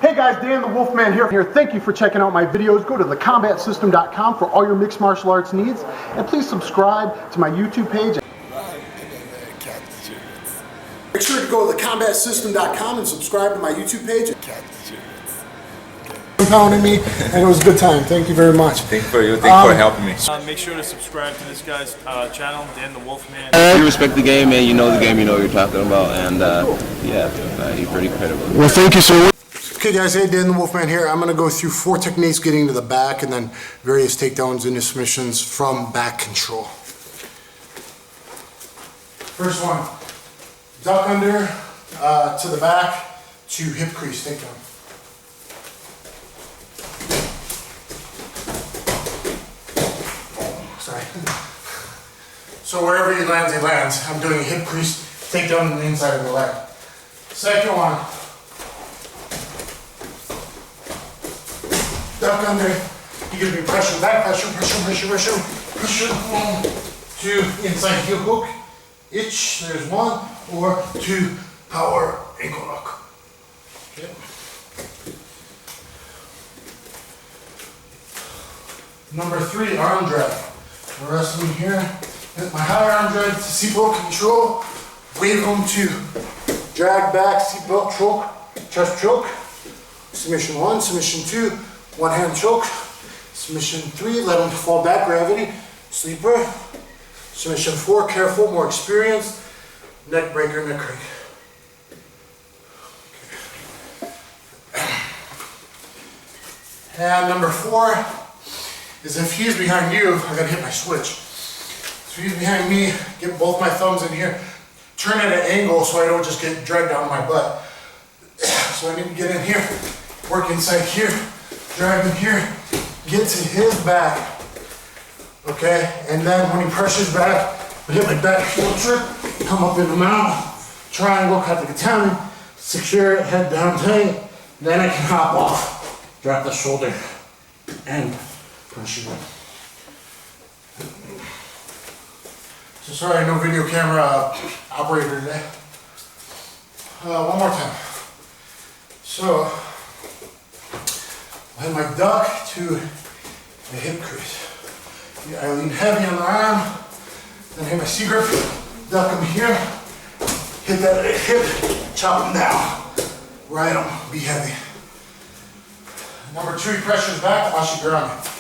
Hey guys, Dan the Wolfman here. Thank you for checking out my videos. Go to thecombatsystem.com for all your mixed martial arts needs. And please subscribe to my YouTube page. Make sure to go to thecombatsystem.com and subscribe to my YouTube page. Pounding me, and it was a good time. Thank you very much. Thank you for you. Thank you for helping me. Make sure to subscribe to this guy's channel, Dan the Wolfman. You respect the game, man. You know the game. You know what you're talking about, and you're pretty credible. Well, thank you, sir. Okay, guys. Hey, Dan the Wolfman here. I'm going to go through 4 techniques getting to the back, and then various takedowns into submissions from back control. First one: duck under to the back to hip crease takedown. Sorry. So wherever he lands, I'm doing a hip crease takedown on the inside of the leg. Second one. Duck under. You give me pressure back, pressure. Boom. 2 inside heel hook. Itch. There's 1 or 2 power ankle lock. Okay. Number 3, arm drag. We're wrestling here. Hit my high arm drag to seatbelt control. Wave them to drag back, seatbelt choke, chest choke. Submission 1, submission 2, 1 hand choke. Submission 3, let them fall back, gravity, sleeper. Submission 4, careful, more experienced. Neck breaker, neck crank. Okay. And number 4 is if he's behind you, I gotta hit my switch. So he's behind me, get both my thumbs in here, turn at an angle so I don't just get dragged down my butt. So I need to get in here, work inside here, drag him here, get to his back, okay? And then when he pressures back, I hit my back heel trip, come up in the mount, triangle, cut the katana, secure it, head down tight, then I can hop off, drop the shoulder, and pressure. So sorry, no video camera operator today. One more time. So, I have my duck to the hip crease. I lean heavy on the arm, then hit my C-grip, duck him here, hit that hip, chop him down, ride him, be heavy. Number 2, he pressures back, ashigarami.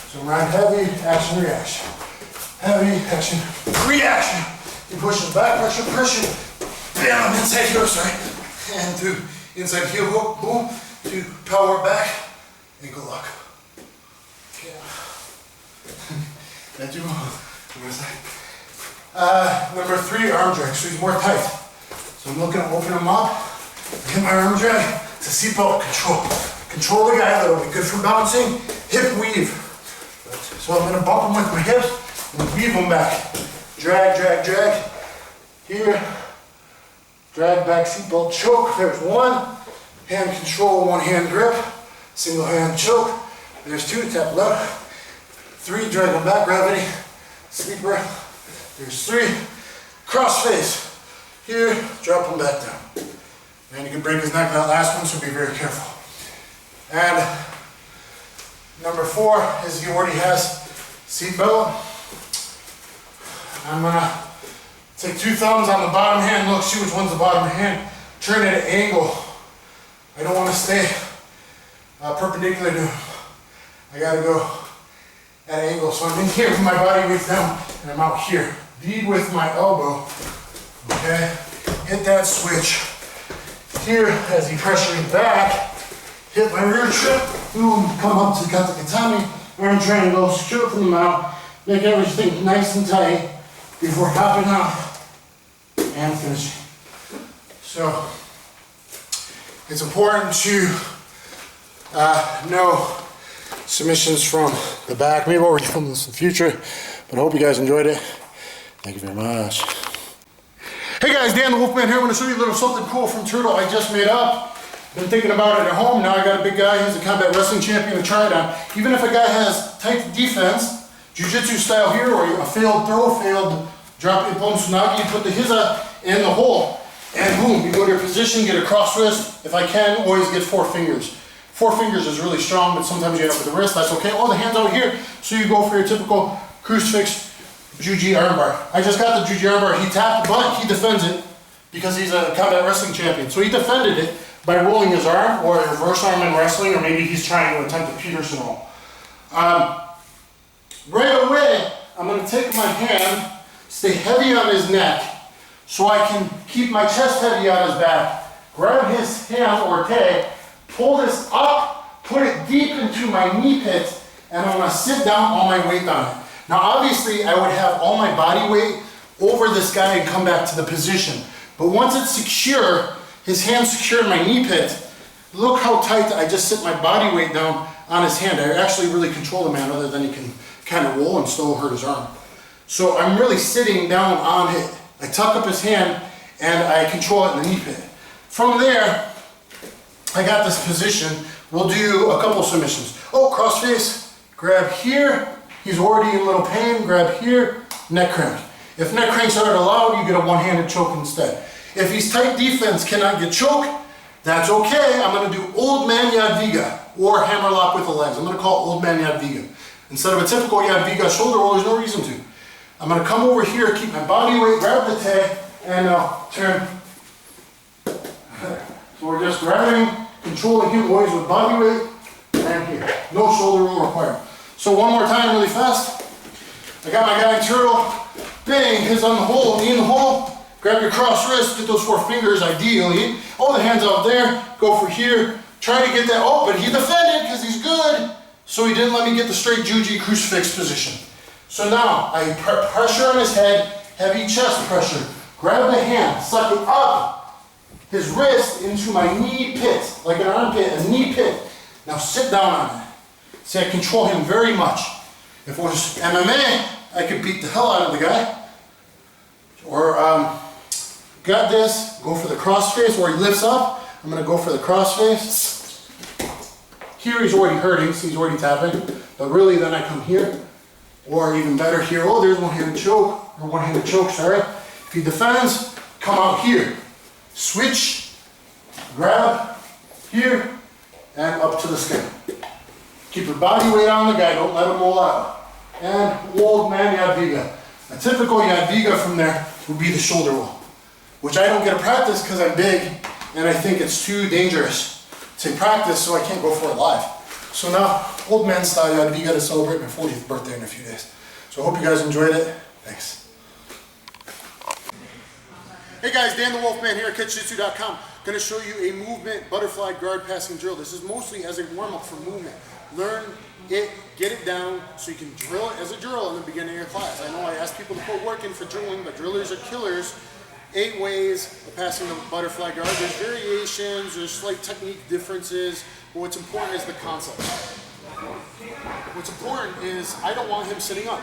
So ride heavy, action, reaction. Heavy, action, reaction. He pushes back, pressure, bam, inside heel, sorry. And to inside heel hook, boom, to power back, ankle lock. Yeah. That you number 3, arm drag, so he's more tight. So I'm looking to open him up, hit my arm drag to seatbelt control. Control the guy, that'll be good for bouncing, hip weave. So I'm gonna bump him with my hips and weave him back. Drag. Here, drag back, seatbelt choke. There's 1, hand control, 1 hand grip, single hand choke. There's 2, tap left. 3, drag him back, gravity, sleeper. There's 3, cross face. Here, drop him back down. And you can break his neck that last one, so be very careful. And number 4 is he already has seatbelt. I'm gonna take 2 thumbs on the bottom hand, look, see which one's the bottom hand, turn at an angle. I don't want to stay perpendicular to him. I gotta go at an angle. So I'm in here with my body weight down, and I'm out here. Bead with my elbow, okay? Hit that switch. Here, as he pressuring back, hit my rear trip, boom, come up to cut the katami, arm triangle, straight from the mount, make everything nice and tight before hopping up and finishing. So, it's important to know submissions from the back. Maybe we'll film this in the future, but I hope you guys enjoyed it. Thank you very much. Hey guys, Dan the Wolfman here. I'm going to show you a little something cool from Turtle I just made up. Been thinking about it at home. Now I got a big guy who's a combat wrestling champion to try it on. Even if a guy has tight defense, jiu-jitsu style here, or a failed throw, failed drop Ippon Tsunagi, you put the Hiza in the hole. And boom, you go to your position, get a cross wrist. If I can, always get 4 fingers. 4 fingers is really strong, but sometimes you end up with the wrist, that's okay. Oh, the hand's out here, so you go for your typical crucifix Jiu-jitsu armbar. I just got the Jiu-jitsu armbar, he tapped, but he defends it because he's a combat wrestling champion. So he defended it by rolling his arm, or a reverse arm in wrestling, or maybe he's trying to attempt a Peterson roll. Right away, I'm gonna take my hand, stay heavy on his neck, so I can keep my chest heavy on his back, grab his hand or tag, pull this up, put it deep into my knee pit, and I'm gonna sit down, all my weight on it. Now obviously I would have all my body weight over this guy and come back to the position. But once it's secure, his hand's secure in my knee pit, look how tight I just sit my body weight down on his hand. I actually really control the man, other than he can kind of roll and still hurt his arm. So I'm really sitting down on it. I tuck up his hand and I control it in the knee pit. From there, I got this position. We'll do a couple submissions. Oh, cross face, grab here. He's already in a little pain, grab here, neck crank. If neck cranks aren't allowed, you get a one-handed choke instead. If he's tight defense, cannot get choked, that's okay. I'm gonna do old man Yadviga, or hammerlock with the legs. I'm gonna call it old man Yadviga. Instead of a typical Yadviga shoulder roll, there's no reason to. I'm gonna come over here, keep my body weight, grab the tag, and turn. So we're just grabbing, controlling him always with body weight, and here. No shoulder roll required. So one more time really fast. I got my guy in turtle, bang, his on the hole, knee in the hole, grab your cross wrist, get those 4 fingers ideally. Oh, the hand's out there, go for here, try to get that, oh, but he defended because he's good, so he didn't let me get the straight Juji crucifix position. So now, I pressure on his head, heavy chest pressure, grab the hand, suck it up, his wrist into my knee pit, like an armpit, a knee pit. Now sit down on it. See, I control him very much. If it was MMA, I could beat the hell out of the guy. Or, got this, go for the cross face, where he lifts up. I'm gonna go for the cross face. Here he's already hurting, so he's already tapping. But really, then I come here, or even better here. Oh, there's one-handed choke, or one-handed choke, sorry. If he defends, come out here. Switch, grab, here, and up to the skin. Keep your body weight on the guy, don't let him roll out. And old man Yadviga. A typical Yadviga from there would be the shoulder roll, which I don't get to practice because I'm big and I think it's too dangerous to practice, so I can't go for it live. So now, old man style Yadviga to celebrate my 40th birthday in a few days. So I hope you guys enjoyed it. Thanks. Hey guys, DanTheWolfman here at catchjitsu.com. Going to show you a movement butterfly guard passing drill. This is mostly as a warm-up for movement. Learn it, get it down, so you can drill it as a drill in the beginning of your class. I know I ask people to put work in for drilling, but drillers are killers. 8 ways of passing the butterfly guard. There's variations, there's slight technique differences, but what's important is the concept. What's important is I don't want him sitting up.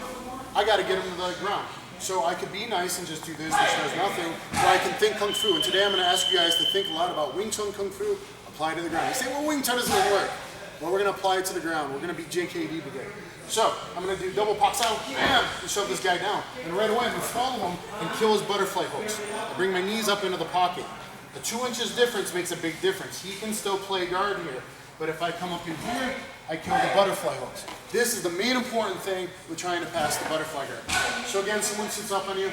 I got to get him to the ground. So I could be nice and just do this, which does nothing, or I can think Kung Fu. And today I'm going to ask you guys to think a lot about Wing Chun Kung Fu, apply to the ground. You say, well, Wing Chun doesn't work. Well, we're going to apply it to the ground. We're going to be JKD today. So I'm going to do double pox out, bam, and shove this guy down. And right away I'm going to follow him and kill his butterfly hooks. I bring my knees up into the pocket. The 2 inches difference makes a big difference. He can still play guard here. But if I come up in here, I kill the butterfly hooks. This is the main important thing with trying to pass the butterfly guard. So again, someone sits up on you,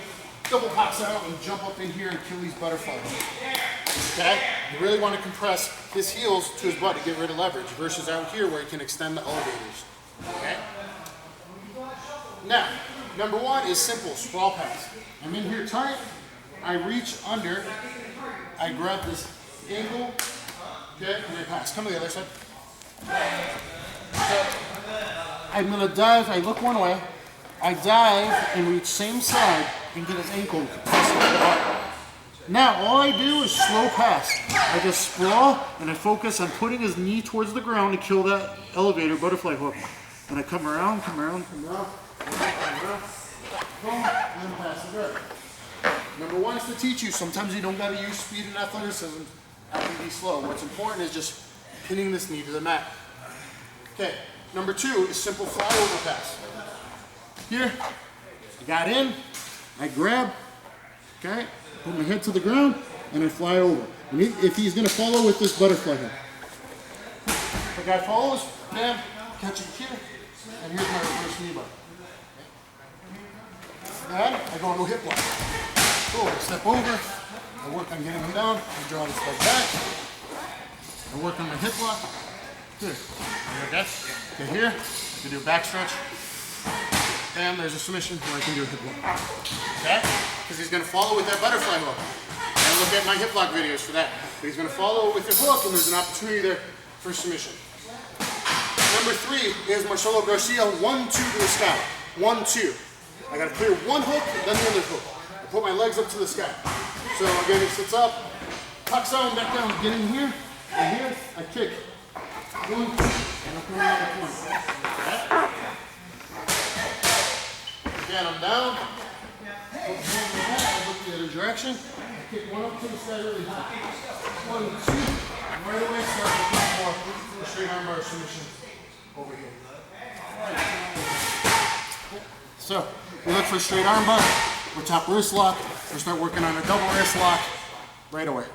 double pops out and jump up in here and kill these butterfly hooks. Okay? You really want to compress his heels to his butt to get rid of leverage versus out here where he can extend the elevators. Okay? Now, number 1 is simple, sprawl pass. I'm in here tight, I reach under, I grab this ankle, okay, and I pass. Come to the other side. So, I'm going to dive, I look one way, I dive and reach same side and get his ankle. Now all I do is slow pass. I just sprawl and I focus on putting his knee towards the ground to kill that elevator butterfly hook. And I come around, boom, and pass the guard. Number 1 is to teach you, sometimes you don't got to use speed and athleticism. I can be slow. What's important is just pinning this knee to the mat. Okay, number 2 is simple flyover pass. Here, I got in, I grab, okay, put my head to the ground, and I fly over. And if he's going to follow with this butterfly here. If the guy follows, bam, catch it here, and here's my reverse knee bar. Then I go into hip lock. Cool, I step over, I work on getting him down, I draw this leg back, I work on my hip lock. Good. Okay, here, I can do a back stretch. Bam, there's a submission where I can do a hip lock. Okay? Because he's going to follow with that butterfly hook. And look at my hip lock videos for that. But he's going to follow with the hook, and there's an opportunity there for submission. Number 3 is Marcelo Garcia, 1-2 to the sky. 1-2. I got to clear one hook, then the other hook. I put my legs up to the sky. So again, he sits up, tucks down, back down, get in here, and here, I kick. 1, 2, and I come around the corner. Okay? Again, I'm down. Put the hand in the back, I look the other direction. I kick one up to the sky really high. 1, 2, and right away start looking for a straight arm bar submission over here. So, we look for a straight arm bar, or top wrist lock, or start working on a double wrist lock right away.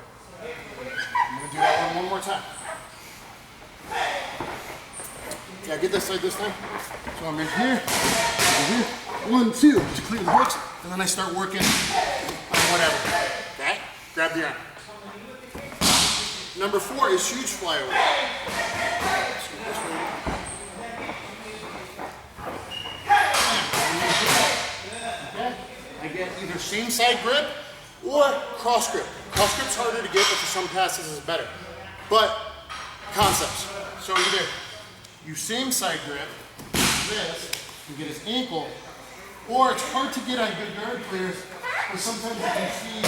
I'm going to do that one more time. Yeah, get this side this time. So I'm in here, over here. 1, 2, to clear the hooks, and then I start working on whatever. Okay? Grab the arm. Number 4 is huge flyover. Okay? I get either same side grip or cross grip. Cross grip's harder to get, but for some passes it's better. But concepts. So either you same side grip, this, you get his ankle, or it's hard to get on good guard players, but sometimes you can see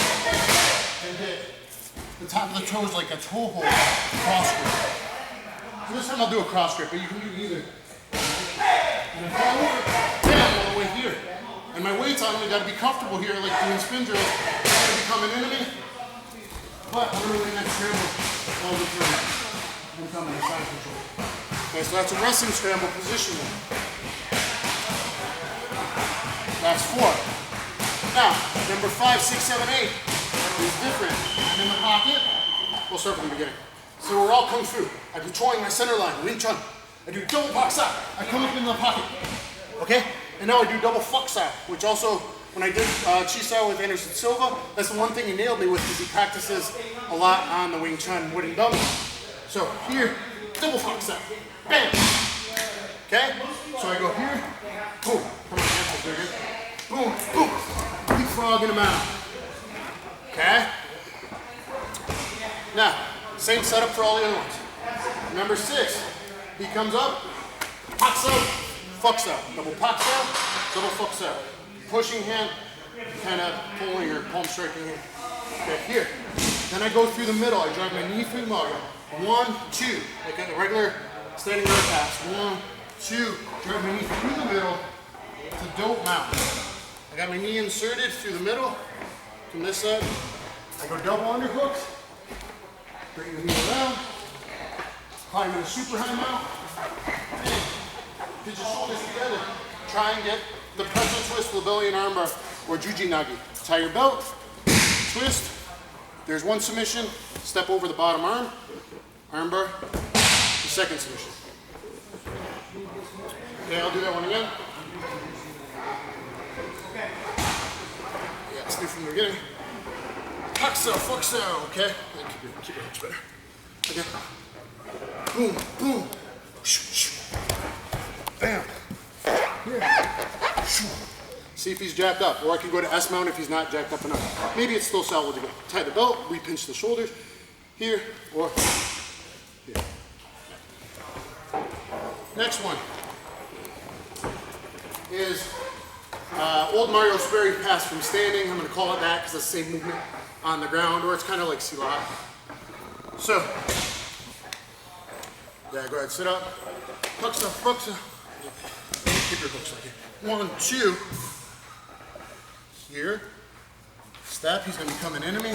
and get the top of the toes like a toe hold, cross grip. So this time I'll do a cross grip, but you can do either. And if I over, bam, all the way here. And my weight's on me, gotta be comfortable here, like doing spin drills. I'm gonna become an enemy, but I'm gonna win that scramble all the time. I'm coming to side control. Okay, so that's a wrestling scramble position there. That's 4. Now, number 5, 6, 7, 8 is different. I'm in the pocket. We'll start from the beginning. So we're all Kung Fu. I'm controlling my center line, Wing Chun. I do double box out. I come up in the pocket. Okay? And now I do double fuck style, which also, when I did Chi style with Anderson Silva, that's the one thing he nailed me with because he practices a lot on the Wing Chun wooden dumbbell. So here, double fuck style. Bam! Okay? So I go here, boom. Come on, ankles, there, good. Boom, boom. Leapfrogging him out. Okay? Now, same setup for all the other ones. Number 6, he comes up, pops out, fucks out. Double pops out, double fucks out. Pushing hand, kind of pulling or palm striking hand. Okay, here. Then I go through the middle. I drive my knee through the middle. 1, 2, like a regular standing guard pass. 1, 2, drive my knee through the middle to dope mount. I got my knee inserted through the middle from this side. I go double underhooks, bring the knee around, climb in a super high mount, and pitch your shoulders together. Try and get the pretzel twist, Labellian armbar, or Juji Nagi. Tie your belt, twist. There's one submission, step over the bottom arm, armbar, the second submission. Okay, I'll do that one again. Yeah, let's do from the beginning. Hacksaw, fucksaw, okay? Keep it much better. Okay. Boom, boom. Bam. See if he's jacked up, or I can go to S mount if he's not jacked up enough. Maybe it's still salvageable. Tie the belt, re-pinch the shoulders, here or here. Next one is old Mario Sperry pass from standing. I'm going to call it that because it's the same movement on the ground, or it's kind of like Silat. So, yeah, go ahead, sit up. Hooks up, hooks up. Keep your hooks like here. 1, 2. Here. Step, he's going to become an enemy.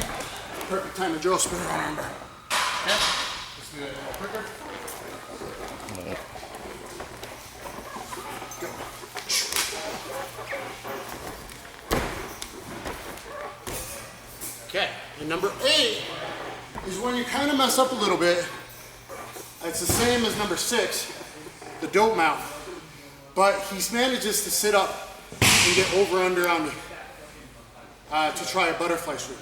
Perfect time to drill spinner on armbar. Okay? Let's do that a little quicker. Go. Okay, and And number 8 is when you kind of mess up a little bit. It's the same as number 6, the dope mount. But he manages to sit up and get over under on me to try a butterfly sweep.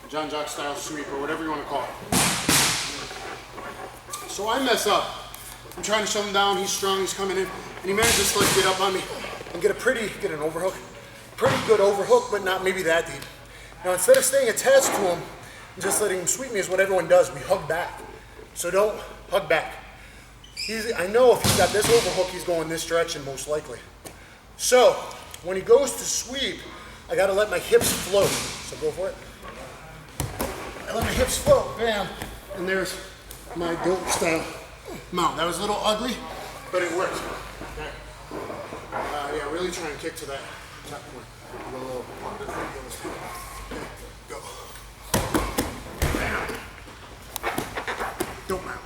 John Jock style sweep or whatever you want to call it. So I mess up. I'm trying to shove him down, he's strong, he's coming in, and he manages to like get up on me and get an overhook. Pretty good overhook, but not maybe that deep. Now instead of staying attached to him and just letting him sweep me is what everyone does, we hug back. So don't hug back. I know if he's got this overhook, he's going this direction most likely. So when he goes to sweep, I gotta let my hips float. So go for it. I let my hips float, bam, and there's my dope style mount. That was a little ugly, but it worked. Okay. Yeah, really try and kick to that top point. Go. Bam. Dope mount.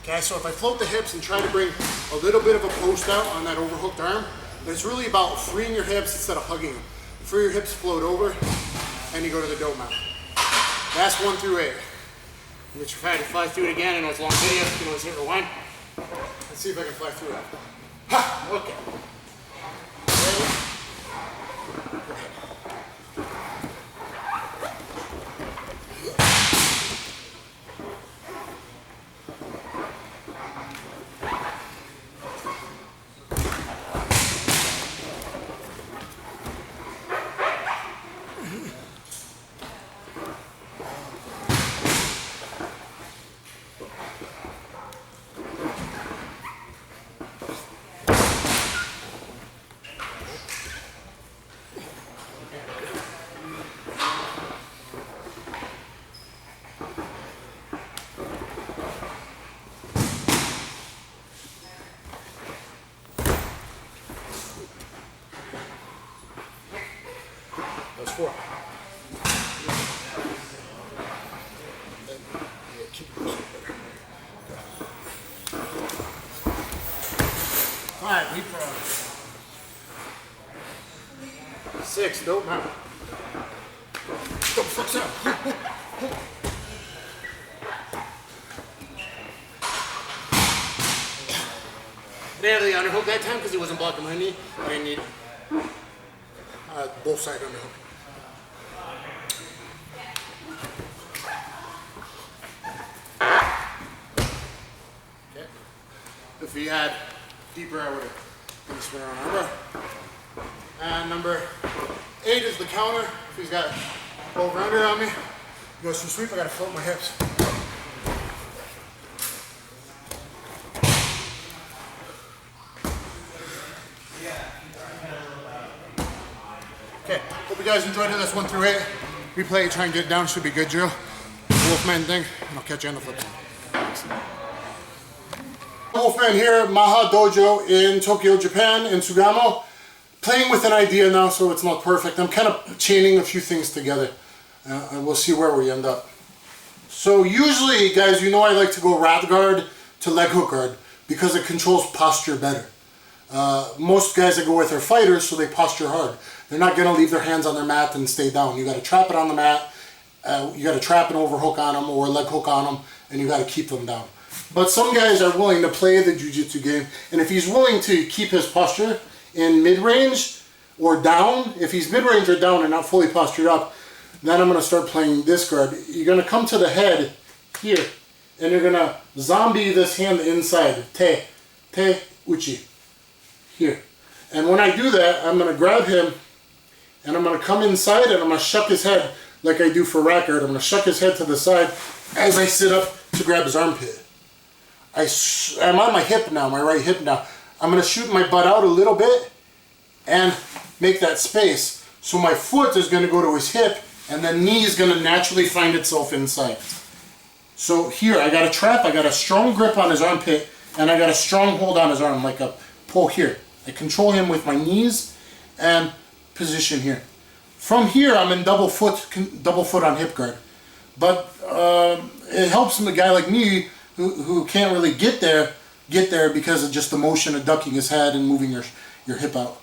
Okay, so if I float the hips and try to bring a little bit of a post out on that overhooked arm, it's really about freeing your hips instead of hugging them. Free your hips, float over, and you go to the dope mount. That's 1 through 8. Get your fly through it again. I know it's a long video. You can always hit rewind. Let's see if I can fly through it. Ha! Okay. That's 4. All right, leapfrog. 6, dope mount. Don't fuck up. Barely underhook that time because he wasn't blocking my knee. I didn't need both side underhook. Okay. If he had deeper, I would have been spin around armbar. And number 8 is the counter. If he's got over under on me, he goes to sweep, I gotta float my hips. Okay, hope you guys enjoyed it. That's 1 through 8. Replay, try and get it down, should be good drill. Wolfman thing, and I'll catch you on the flip side. Wolfman here, Maha Dojo in Tokyo, Japan, in Sugamo. Playing with an idea now, so it's not perfect. I'm kind of chaining a few things together, and we'll see where we end up. So usually, guys, you know I like to go rat guard to leg hook guard because it controls posture better. Most guys that go with are fighters, so they posture hard. They're not going to leave their hands on their mat and stay down. You got to trap it on the mat. You got to trap an overhook on them or a leg hook on them, and you got to keep them down. But some guys are willing to play the jiu-jitsu game, and if he's willing to keep his posture in mid-range or down, if he's mid-range or down and not fully postured up, then I'm going to start playing this guard. You're going to come to the head here, and you're going to zombie this hand inside. Te, uchi. Here. And when I do that, I'm going to grab him, and I'm going to come inside, and I'm going to shuck his head like I do for rack guard. I'm going to shuck his head to the side as I sit up to grab his armpit. I'm on my hip now, my right hip now. I'm going to shoot my butt out a little bit and make that space. So my foot is going to go to his hip, and the knee is going to naturally find itself inside. So here, I got a trap, I got a strong grip on his armpit, and I got a strong hold on his arm, like a pull here. I control him with my knees and position here. From here, I'm in double foot on hip guard. But it helps a guy like me who can't really get there because of just the motion of ducking his head and moving your hip out.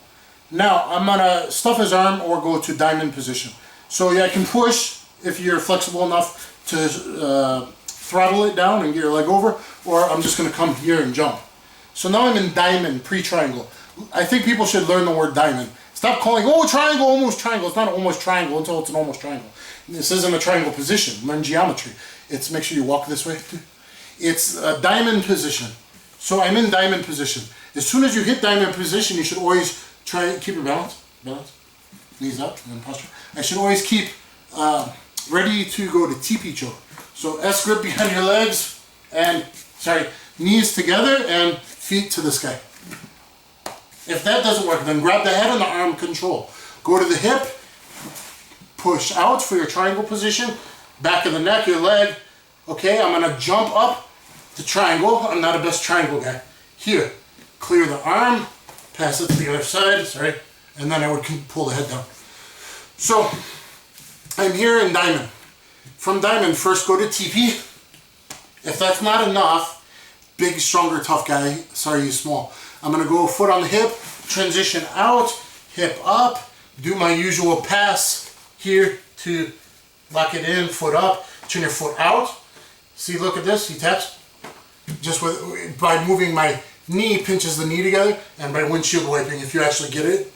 Now, I'm going to stuff his arm or go to diamond position. So yeah, I can push if you're flexible enough to throttle it down and get your leg over, or I'm just gonna come here and jump. So now I'm in diamond, pre-triangle. I think people should learn the word diamond. Stop calling, oh, triangle, almost triangle. It's not an almost triangle until it's an almost triangle. This isn't a triangle position. Learn geometry. It's, make sure you walk this way. It's a diamond position. So I'm in diamond position. As soon as you hit diamond position, you should always try and keep your balance. Knees up, and then posture. I should always keep ready to go to TP choke. So S grip behind your legs, and, knees together and feet to the sky. If that doesn't work, then grab the head and the arm control. Go to the hip, push out for your triangle position, back of the neck, your leg. Okay, I'm gonna jump up to triangle. I'm not a best triangle guy. Here, clear the arm, pass it to the other side, and then I would pull the head down. So, I'm here in diamond. From diamond, first go to TP. If that's not enough, big, stronger, tough guy, sorry you small. I'm gonna go foot on the hip, transition out, hip up, do my usual pass here to lock it in, foot up, turn your foot out. See, look at this, he taps. Just by moving my knee, pinches the knee together, and by windshield wiping, if you actually get it,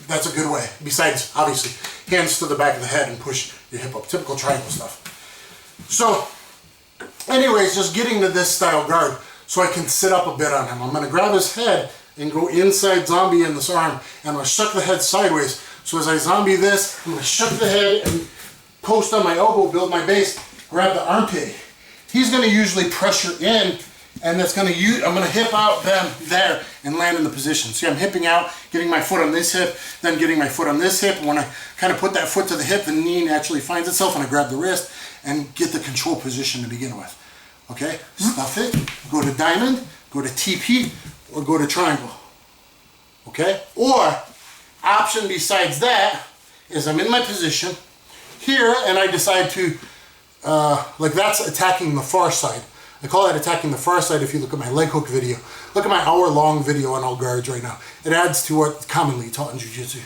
that's a good way. Besides, obviously, hands to the back of the head and push your hip up. Typical triangle stuff. So, anyways, just getting to this style guard so I can sit up a bit on him. I'm going to grab his head and go inside zombie in this arm, and I'm going to shuck the head sideways. So as I zombie this, I'm going to shuck the head and post on my elbow, build my base, grab the armpit. He's going to usually pressure in, and that's going to I'm going to hip out them there and land in the position. See, I'm hipping out, getting my foot on this hip, then getting my foot on this hip. When I kind of put that foot to the hip, the knee naturally finds itself, and I grab the wrist and get the control position to begin with. Okay, stuff it, go to diamond, go to TP, or go to triangle. Okay, or option besides that is I'm in my position here, and I decide to, like that's attacking the far side. I call that attacking the far side if you look at my leg hook video. Look at my hour-long video on all guards right now. It adds to what's commonly taught in Jiu-Jitsu.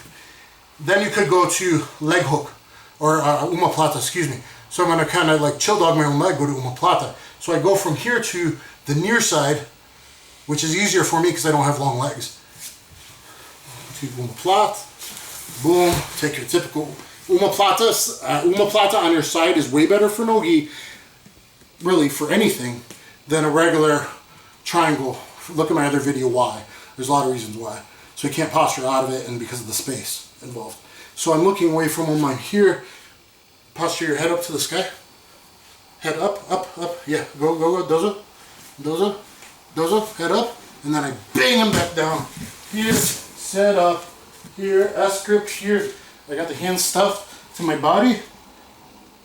Then you could go to leg hook, or omoplata, excuse me. So I'm going to kind of like chill dog my own leg, go to omoplata. So I go from here to the near side, which is easier for me because I don't have long legs. To omoplata, boom, take your typical omoplata. Omoplata on your side is way better for no-gi, really for anything, than a regular triangle. Look at my other video why. There's a lot of reasons why. So you can't posture out of it, and because of the space involved. So I'm looking away from him. I'm here. Posture your head up to the sky. Head up, up, up. Yeah, go, go, go. Dozo, dozo, head up. And then I bang him back down. Here, set up. Here, S grip here. I got the hands stuffed to my body.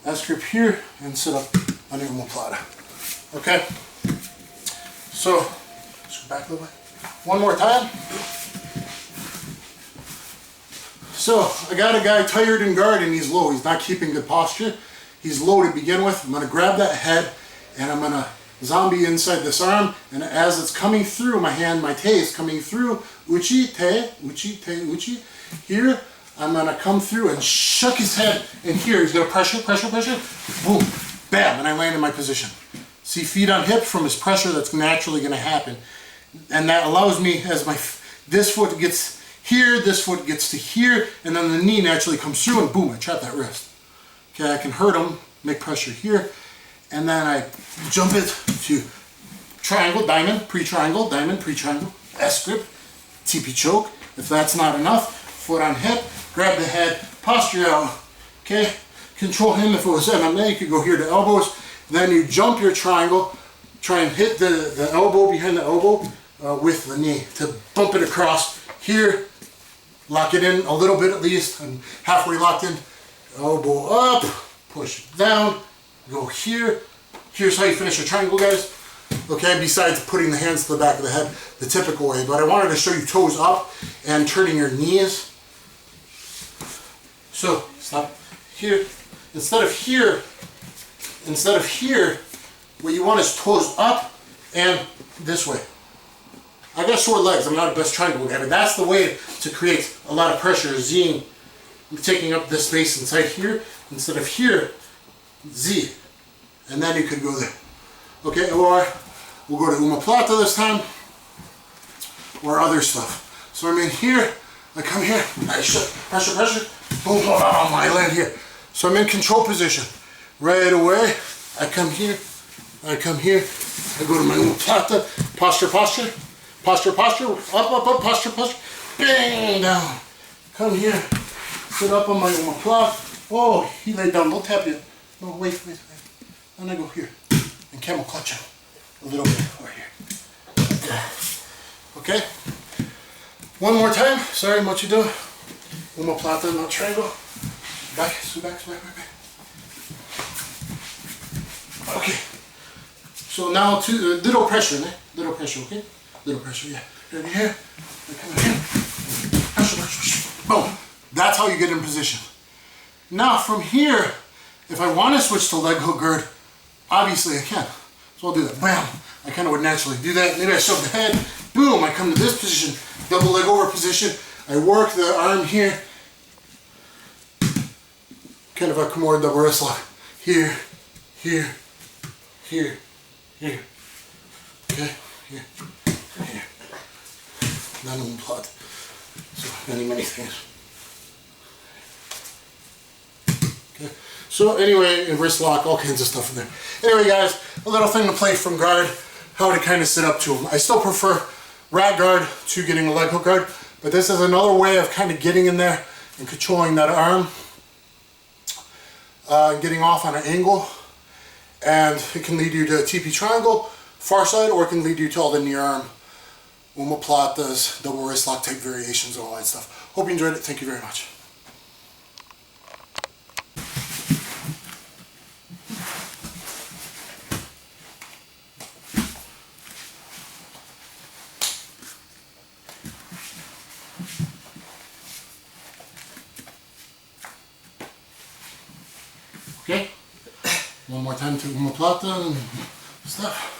S grip here, and sit up on your omoplata. Okay? So, let's go back a little bit. One more time. So, I got a guy tired in guard and he's low. He's not keeping good posture. He's low to begin with. I'm going to grab that head and I'm going to zombie inside this arm. And as it's coming through, my hand, my te is coming through. Uchi, te, uchi, te, uchi. Here, I'm going to come through and shuck his head. And here, he's going to pressure, pressure, pressure. Boom, bam, and I land in my position. See, feet on hip from his pressure, that's naturally going to happen. And that allows me, as this foot gets here, this foot gets to here, and then the knee naturally comes through, and boom, I trap that wrist. Okay, I can hurt him, make pressure here, and then I jump it to triangle, diamond, pre-triangle, S grip, TP choke. If that's not enough, foot on hip, grab the head, posture out, okay? Control him. If it was MMA, you could go here to elbows, then you jump your triangle, try and hit the elbow behind the elbow with the knee to bump it across here, lock it in a little bit at least, I'm halfway locked in, elbow up, push it down, go here. Here's how you finish a triangle, guys. Okay, besides putting the hands to the back of the head the typical way, but I wanted to show you toes up and turning your knees. So, stop here. Instead of here, what you want is toes up and this way. I got short legs, I'm not a best triangle guy, but that's the way to create a lot of pressure, Zing taking up the space inside here, instead of here, Z. And then you could go there. Okay, or we'll go to omoplata this time, or other stuff. So I'm in here, I come here, I shut, pressure, boom, boom, I land here. So I'm in control position. Right away, I come here, I go to my omoplata, posture, up, posture, bang, down. Come here, sit up on my omoplata. Oh, he laid down, don't tap you. No, wait. And I go here, and camel clutch him a little bit over here. Okay? One more time. Sorry, what you doing? Omoplata, not triangle. Back. Okay. So now little pressure, okay? Little pressure, yeah. Right here. I come in here. Pressure. Boom. That's how you get in position. Now from here, if I want to switch to leg hook guard, obviously I can. So I'll do that. Bam. I kind of would naturally do that. Maybe I shove the head. Boom. I come to this position. Double leg over position. I work the arm here. Kind of a Kimura double wrist lock. Here. Okay, here. Not even blood. So many things. Okay. So anyway, wrist lock, all kinds of stuff in there. Anyway guys, a little thing to play from guard, how to kind of sit up to them. I still prefer rat guard to getting a leg hook guard, but this is another way of kind of getting in there and controlling that arm, getting off on an angle, and it can lead you to a TP triangle, far side, or it can lead you to all the near arm, omoplatas, double wrist lock type variations, all that stuff. Hope you enjoyed it. Thank you very much. Okay, one more time to omoplata and stuff.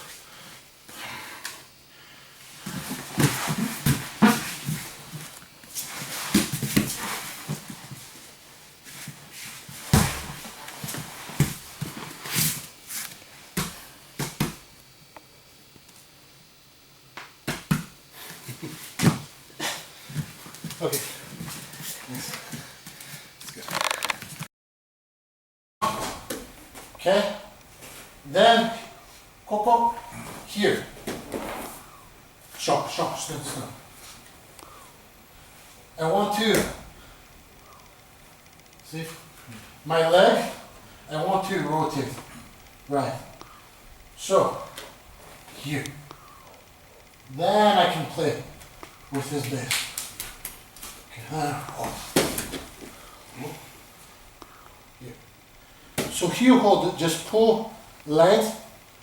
Okay. Okay, then Coco here. Shop, stand. I want to see my leg. I want to rotate. Right. So here. Then I can play with his base. Okay. So heel hold, just pull light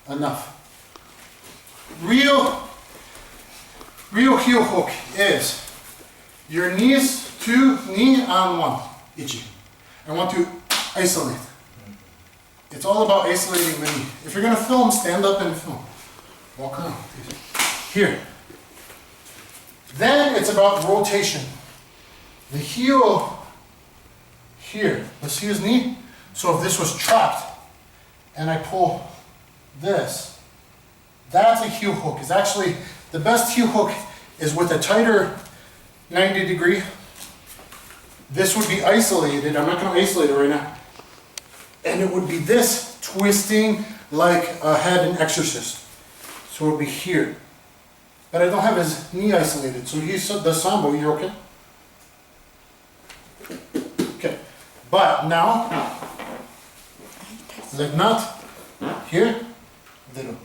enough. Real heel hook is your knees, two knee on one, itchy. I want to isolate. It's all about isolating the knee. If you're gonna film, stand up and film. Walk around. Here. Then it's about rotation. The heel here. Let's see his knee. So if this was trapped and I pull this, that's a heel hook. It's actually, the best heel hook is with a tighter 90 degree. This would be isolated. I'm not going to isolate it right now. And it would be this twisting like a head in Exorcist. So it would be here. But I don't have his knee isolated. So he does sambo, you're okay? Okay. But now, leg knot, here, little.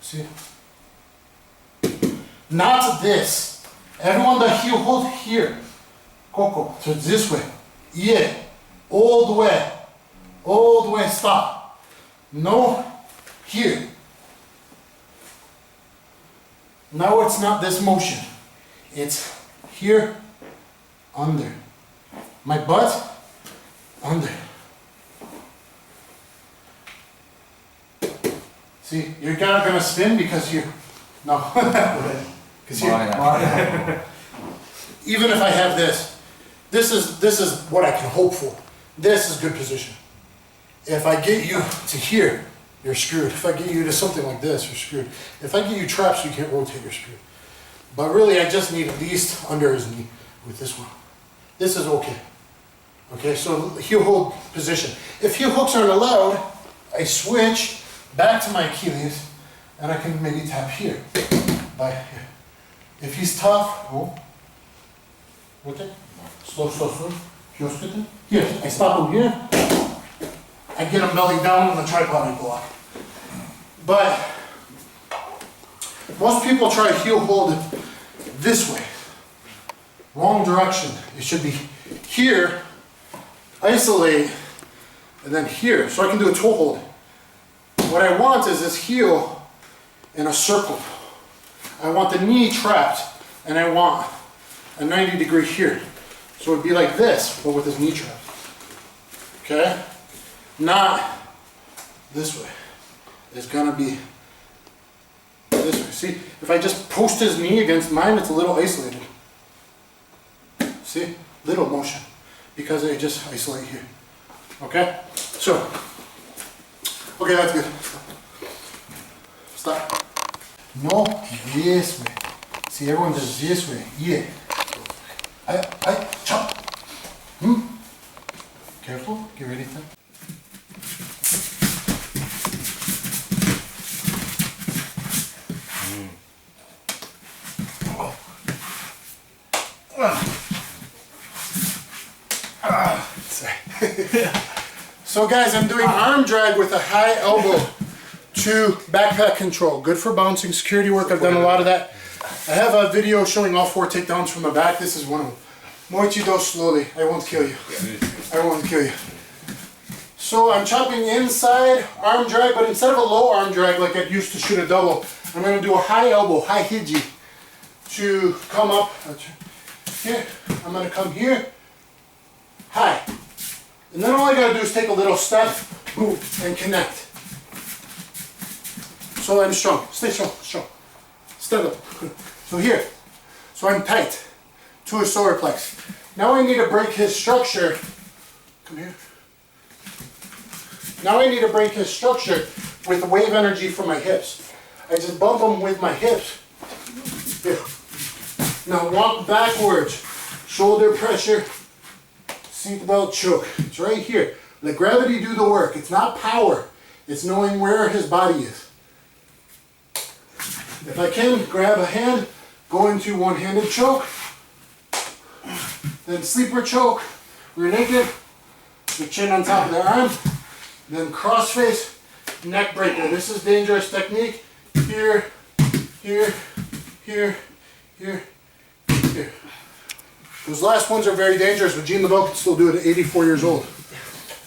See? Not this. Everyone the heel hold here. Coco, so it's this way. Yeah. All the way. All the way, stop. No, here. Now it's not this motion. It's here, under. My butt, under. See, you're not gonna spin because you, no. Because you, even if I have this, this is what I can hope for. This is good position. If I get you to here, you're screwed. If I get you to something like this, you're screwed. If I get you trapped so you can't rotate, you're screwed. But really, I just need at least under his knee with this one. This is okay. Okay, so heel hold position. If heel hooks aren't allowed, I switch back to my Achilles, and I can maybe tap here. By here. If he's tough, okay, slow. Here, I stop him here. I get him belly down on the tripod and block. But most people try heel hold this way. Wrong direction. It should be here, isolate, and then here. So I can do a toe hold. What I want is this heel in a circle. I want the knee trapped, and I want a 90-degree here. So it'd be like this, but with his knee trapped. Okay? Not this way. It's gonna be this way. See, if I just post his knee against mine, it's a little isolated. See? Little motion. Because I just isolate here. Okay? So, okay, that's good. Stop. No, this way. See, everyone does this way. Yeah. I chop. Careful. Get ready to. So guys, I'm doing arm drag with a high elbow to backpack control. Good for bouncing, security work. I've done a lot of that. I have a video showing all 4 takedowns from the back. This is one of them. Moichido slowly. I won't kill you. I won't kill you. So I'm chopping inside arm drag, but instead of a low arm drag like I used to shoot a double, I'm going to do a high elbow, high hiji to come up here. I'm going to come here, high. And then all I got to do is take a little step, move, and connect. So I'm strong. Stay strong, strong. Stand up. So here. So I'm tight to his solar plex. Now I need to break his structure. Come here. Now I need to break his structure with the wave energy from my hips. I just bump him with my hips. Here. Now walk backwards. Shoulder pressure. Seatbelt choke. It's right here. Let gravity do the work. It's not power. It's knowing where his body is. If I can, grab a hand, go into one-handed choke, then sleeper choke, rear naked, your chin on top of the arm, then cross-face, neck breaker. This is dangerous technique. Here, here, here, here, here. Those last ones are very dangerous, but Gene LeBeau can still do it at 84 years old.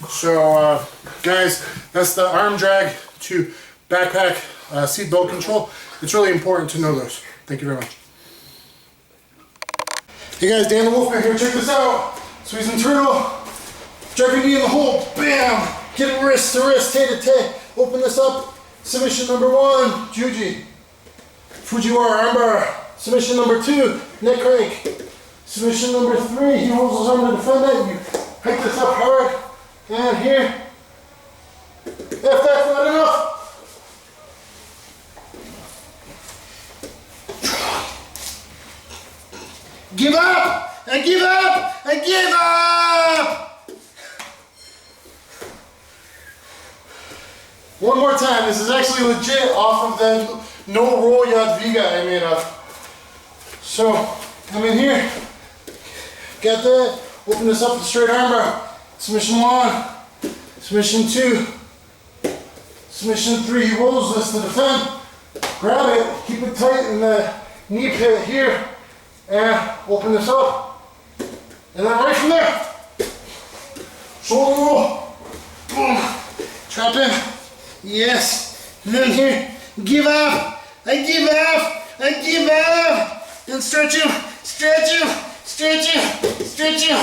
So, guys, that's the arm drag to backpack seatbelt control. It's really important to know those. Thank you very much. Hey guys, Dan the Wolfman here. Check this out. Squeeze and turtle. Drop your knee in the hole. Bam! Get it wrist to wrist, tay to tay. Open this up. Submission number 1, Juji. Fujiwara armbar. Submission number 2, neck crank. Submission number 3, he rolls his arm to defend it. You pick this up hard. And here. If that's not enough, give up! I give up! I give up! One more time. This is actually legit off of the no roll yad viga I made up. So, I'm in here. Got that. Open this up with straight armbar. Submission 1. Submission 2. Submission 3. He rolls this to defend. Grab it. Keep it tight in the knee pit here. And open this up. And then right from there. Shoulder roll. Boom. Trap in. Yes. And then here. Give up. I give up. I give up. And stretch him. Stretch him. Stretch him. Stretch him.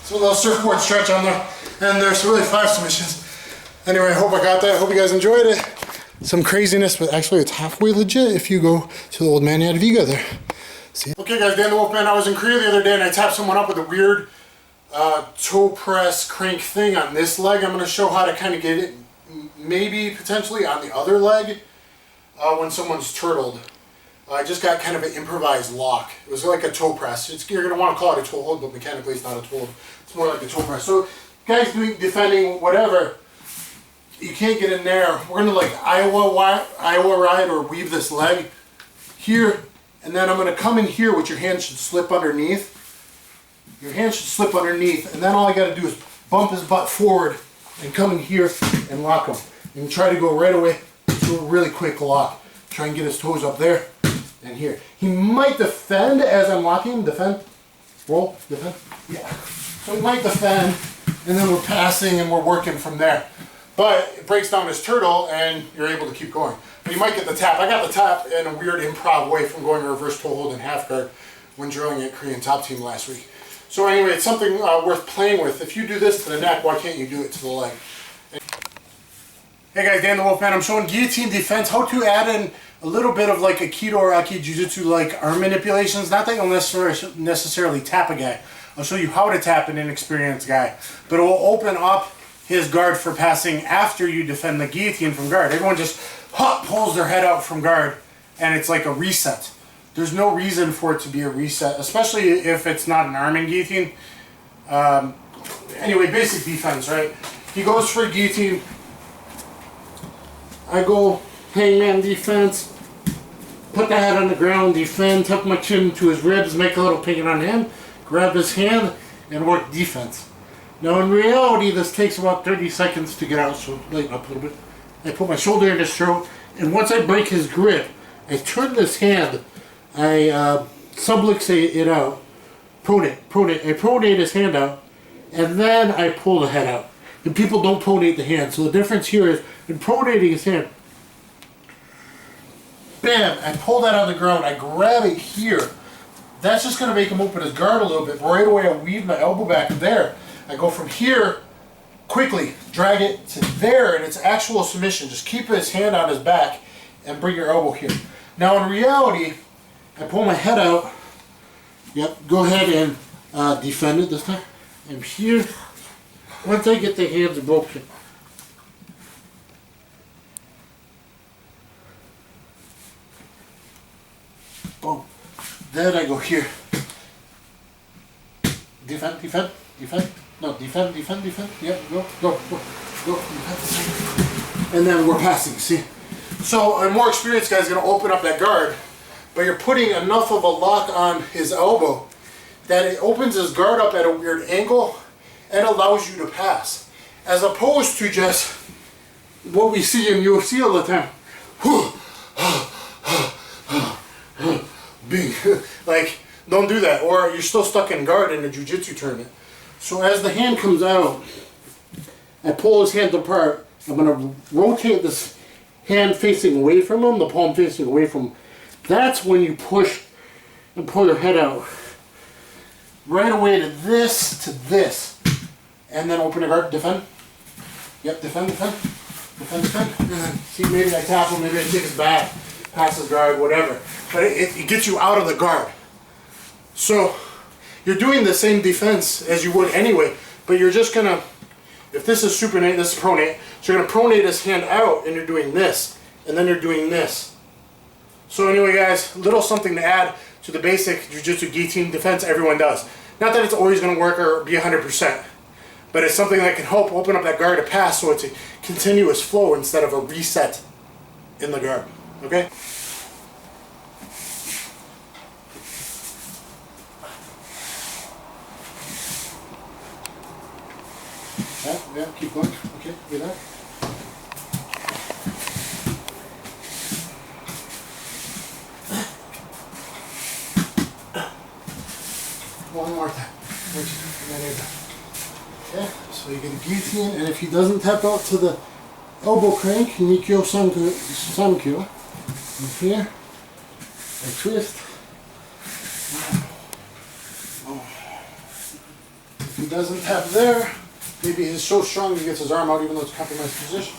So a little surfboard stretch on there. And there's really 5 submissions. Anyway, I hope I got that. I hope you guys enjoyed it. Some craziness, but actually it's halfway legit if you go to the old man Yad Viga there. See? Okay guys, Dan the Wolfman. I was in Korea the other day and I tapped someone up with a weird toe press crank thing on this leg. I'm going to show how to kind of get it maybe potentially on the other leg when someone's turtled. I just got kind of an improvised lock. It was like a toe press. You're going to want to call it a toe hold, but mechanically it's not a toe hold. It's more like a toe press. So guys doing defending whatever, you can't get in there. We're going to like Iowa ride or weave this leg here, and then I'm going to come in here, which your hand should slip underneath. Your hand should slip underneath, and then all I got to do is bump his butt forward and come in here and lock him. And try to go right away to a really quick lock. Try and get his toes up there and here. He might defend as I'm locking him. Defend. Roll. Defend. Yeah. So he might defend, and then we're passing and we're working from there. But it breaks down his turtle and you're able to keep going. But you might get the tap. I got the tap in a weird improv way from going reverse toe hold and half guard when drilling at Korean Top Team last week. So anyway, it's something worth playing with. If you do this to the neck, why can't you do it to the leg? Hey guys, Dan the Wolfman. I'm showing guillotine defense, how to add in a little bit of like a Aikido or Aki Jiu-Jitsu like arm manipulations. Not that you'll necessarily tap a guy. I'll show you how to tap an inexperienced guy. But it will open up his guard for passing after you defend the guillotine from guard. Everyone just pulls their head out from guard and it's like a reset. There's no reason for it to be a reset, especially if it's not an arming guillotine. Anyway, basic defense, right? He goes for a guillotine. I go hangman defense, put the head on the ground, defend, tuck my chin to his ribs, make a little ping on him, grab his hand, and work defense. Now in reality, this takes about 30 seconds to get out, so lighten up a little bit. I put my shoulder in his throat, and once I break his grip, I turn this hand, I subluxate it out, pronate. I pronate his hand out, and then I pull the head out. And people don't pronate the hand, so the difference here is, in pronating his hand, bam, I pull that on the ground, I grab it here. That's just going to make him open his guard a little bit. Right away I weave my elbow back there. I go from here, quickly drag it to there, and it's actual submission. Just keep his hand on his back and bring your elbow here. Now in reality, I pull my head out. Yep, go ahead and defend it this time. I'm here. Once I get the hands broken, boom. Then I go here. Defend. No, defend. Yeah, go. Defend. And then we're passing, see? So a more experienced guy's gonna open up that guard, but you're putting enough of a lock on his elbow that it opens his guard up at a weird angle and allows you to pass. As opposed to just what we see in UFC all the time. Bing. Like, don't do that, or you're still stuck in guard in a jiu-jitsu tournament. So as the hand comes out, I pull his hands apart. I'm going to rotate this hand facing away from him, the palm facing away from him. That's when you push and pull your head out. Right away to this, and then open the guard, defend. Yep, defend. And then, see, maybe I tap him, maybe I take his back, pass his guard, whatever. But it gets you out of the guard. So you're doing the same defense as you would anyway, but you're just gonna, if this is supinate, this is pronate, so you're gonna pronate his hand out and you're doing this, and then you're doing this. So anyway guys, little something to add to the basic jiu-jitsu guillotine defense everyone does. Not that it's always gonna work or be 100%, but it's something that can help open up that guard to pass so it's a continuous flow instead of a reset in the guard, okay? Yeah, keep going. Okay, get that. One more time. Okay, so you get a guillotine, and if he doesn't tap out to the elbow crank, Nikyo Sankyo. And here, I twist. If he doesn't tap there, maybe he's so strong he gets his arm out even though it's a compromised position.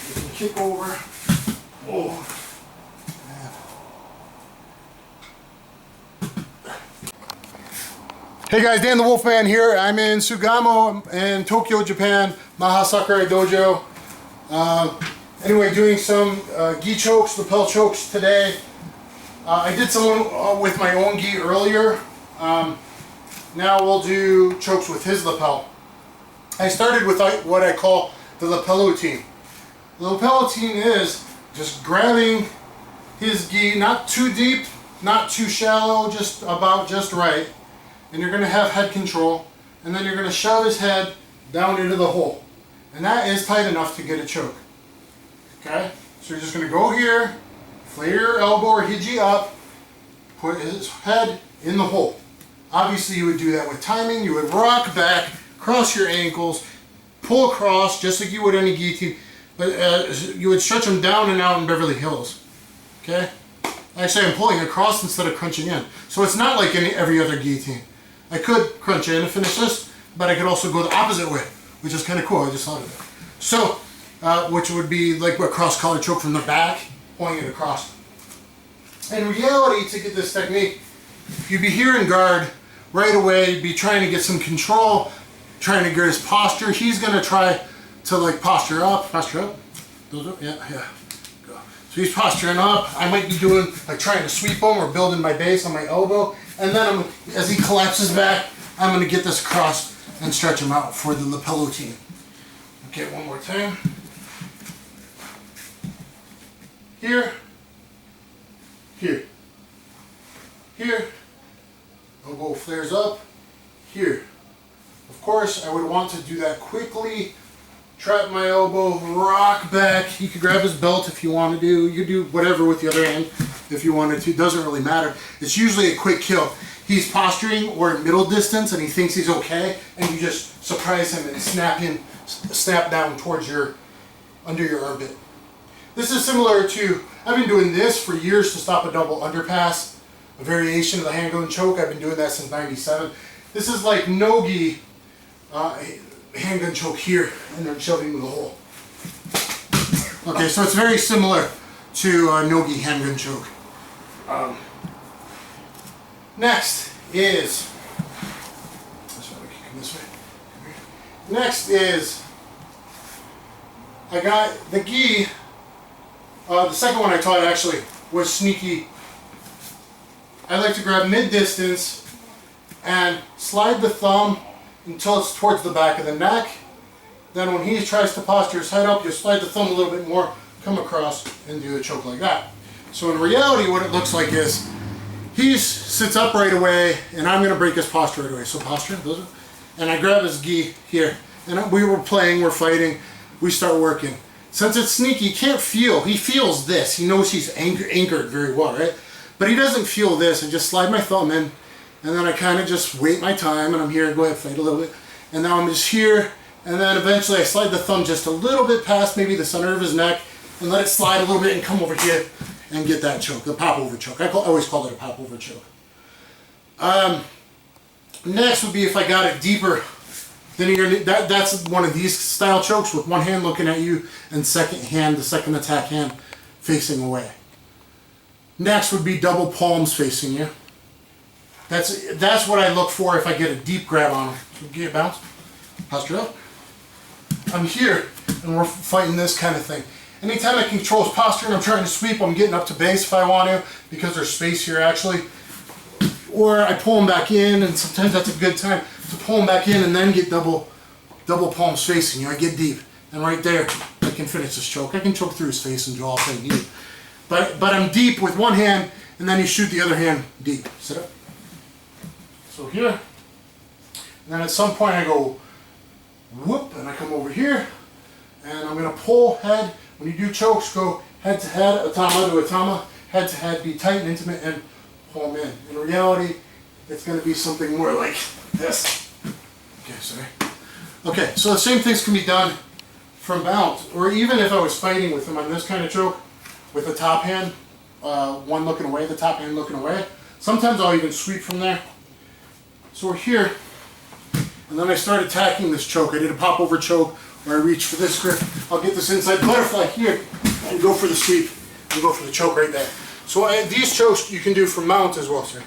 You can kick over. Oh. Hey guys, Dan the Wolfman here. I'm in Sugamo in Tokyo, Japan, Maha Sakurai Dojo. Anyway, doing some gi chokes, lapel chokes today. I did some with my own gi earlier. Now we'll do chokes with his lapel. I started with what I call the lapelotine. The lapelotine is just grabbing his gi, not too deep, not too shallow, just about just right. And you're going to have head control, and then you're going to shove his head down into the hole. And that is tight enough to get a choke. Okay? So you're just going to go here, flare your elbow or hinge up, put his head in the hole. Obviously you would do that with timing. You would rock back, cross your ankles, pull across just like you would any guillotine, but you would stretch them down and out in Beverly Hills. Okay? Actually I'm pulling across instead of crunching in. So it's not like every other guillotine. I could crunch in and finish this, but I could also go the opposite way, which is kind of cool. I just thought of it. So, which would be like a cross-collar choke from the back, pulling it across. In reality, to get this technique, you'd be here in guard right away, be trying to get some control, trying to get his posture. He's going to try to like posture up. Those up, yeah. Go. So he's posturing up. I might be doing like trying to sweep him or building my base on my elbow. And then as he collapses back, I'm going to get this across and stretch him out for the lapelotine. Okay, one more time. Here. Here. Here. Elbow flares up. Here. Of course, I would want to do that quickly. Trap my elbow, rock back. You could grab his belt if you want to do. You could do whatever with the other hand if you wanted to. Doesn't really matter. It's usually a quick kill. He's posturing or at middle distance and he thinks he's okay, and you just surprise him and snap down towards under your armpit. This is similar to, I've been doing this for years to stop a double underpass, a variation of the handgun choke. I've been doing that since '97. This is like no-gi handgun choke here, and then shoving into the hole. Okay, so it's very similar to no-gi handgun choke. Next is, I got the gi. The second one I taught actually was sneaky. I like to grab mid-distance and slide the thumb until it's towards the back of the neck. Then when he tries to posture his head up, you slide the thumb a little bit more, come across, and do a choke like that. So in reality, what it looks like is he sits up right away, and I'm going to break his posture right away. So posture, and I grab his gi here, and we were playing, we're fighting, we start working. Since it's sneaky, he can't feel. He feels this. He knows he's anchored very well, right? But he doesn't feel this. I just slide my thumb in, and then I kind of just wait my time, and I'm here, go ahead, fight a little bit. And now I'm just here, and then eventually I slide the thumb just a little bit past maybe the center of his neck, and let it slide a little bit and come over here and get that choke, the pop-over choke. I always call it a pop-over choke. Next would be if I got it deeper. Then that's one of these style chokes with one hand looking at you and the second attack hand facing away. Next would be double palms facing you. That's what I look for if I get a deep grab on him. So get it bounce, posture up. I'm here and we're fighting this kind of thing. Anytime I control his posture and I'm trying to sweep, I'm getting up to base if I want to, because there's space here actually. Or I pull him back in, and sometimes that's a good time to pull him back in and then get double palms facing you. I get deep, and right there I can finish this choke. I can choke through his face and jaw if I need. But I'm deep with one hand, and then you shoot the other hand deep. Sit up. So here, and then at some point I go whoop, and I come over here, and I'm going to pull head. When you do chokes, go head to head, atama to atama, head to head, be tight and intimate, and pull them in. In reality, it's going to be something more like this. Okay, sorry. Okay, so the same things can be done from bounce, or even if I was fighting with him on this kind of choke, with the top hand, one looking away, the top hand looking away. Sometimes I'll even sweep from there. So we're here, and then I start attacking this choke. I did a pop-over choke, where I reach for this grip. I'll get this inside butterfly here, and go for the sweep, and go for the choke right there. So these chokes you can do from mount as well, sir.